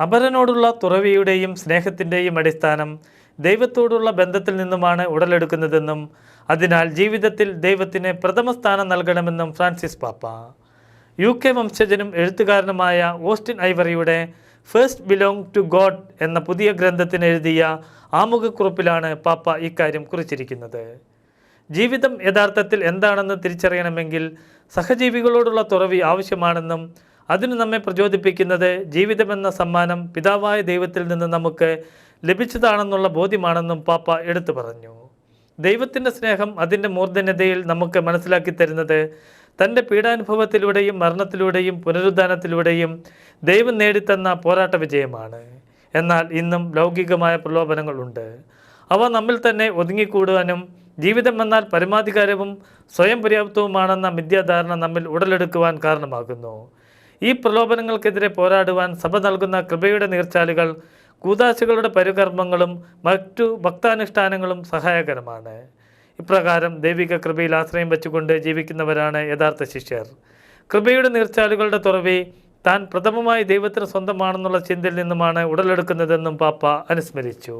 അപരനോടുള്ള തുറവിയുടെയും സ്നേഹത്തിൻ്റെയും അടിസ്ഥാനം ദൈവത്തോടുള്ള ബന്ധത്തിൽ നിന്നുമാണ് ഉടലെടുക്കുന്നതെന്നും അതിനാൽ ജീവിതത്തിൽ ദൈവത്തിന് പ്രഥമ സ്ഥാനം നൽകണമെന്നും ഫ്രാൻസിസ് പാപ്പ. UK വംശജനും എഴുത്തുകാരനുമായ ഓസ്റ്റിൻ ഐവറിയുടെ ഫസ്റ്റ് ബിലോങ് ടു ഗോഡ് എന്ന പുതിയ ഗ്രന്ഥത്തിന് എഴുതിയ ആമുഖക്കുറിപ്പിലാണ് പാപ്പ ഇക്കാര്യം കുറിച്ചിരിക്കുന്നത്. ജീവിതം യഥാർത്ഥത്തിൽ എന്താണെന്ന് തിരിച്ചറിയണമെങ്കിൽ സഹജീവികളോടുള്ള തുറവി ആവശ്യമാണെന്നും അതിന് നമ്മെ പ്രചോദിപ്പിക്കുന്നത് ജീവിതമെന്ന സമ്മാനം പിതാവായ ദൈവത്തിൽ നിന്ന് നമുക്ക് ലഭിച്ചതാണെന്നുള്ള ബോധ്യമാണെന്നും പാപ്പ എടുത്തു പറഞ്ഞു. ദൈവത്തിൻ്റെ സ്നേഹം അതിൻ്റെ മൂർധന്യതയിൽ നമുക്ക് മനസ്സിലാക്കി തരുന്നത് തൻ്റെ പീഡാനുഭവത്തിലൂടെയും മരണത്തിലൂടെയും പുനരുദ്ധാനത്തിലൂടെയും ദൈവം നേടിത്തന്ന പോരാട്ട വിജയമാണ്. എന്നാൽ ഇന്നും ലൗകികമായ പ്രലോഭനങ്ങളുണ്ട്. അവ നമ്മിൽ തന്നെ ഒതുങ്ങിക്കൂടുവാനും ജീവിതം എന്നാൽ പരമാധികാരവും സ്വയം പര്യാപ്തവുമാണെന്ന മിഥ്യാധാരണ നമ്മിൽ ഉടലെടുക്കുവാൻ കാരണമാകുന്നു. ഈ പ്രലോഭനങ്ങൾക്കെതിരെ പോരാടുവാൻ സഭ നൽകുന്ന കൃപയുടെ നീർച്ചാലുകൾ, കൂദാശകളുടെ പരുകർമ്മങ്ങളും മറ്റു ഭക്താനുഷ്ഠാനങ്ങളും സഹായകരമാണ്. ഇപ്രകാരം ദൈവിക കൃപയിൽ ആശ്രയം വെച്ചുകൊണ്ട് ജീവിക്കുന്നവരാണ് യഥാർത്ഥ ശിഷ്യർ. കൃപയുടെ നീർച്ചാലുകളുടെ തുറവി താൻ പ്രഥമമായി ദൈവത്തിന് സ്വന്തമാണെന്നുള്ള ചിന്തയിൽ നിന്നുമാണ് ഉടലെടുക്കുന്നതെന്നും പാപ്പ അനുസ്മരിച്ചു.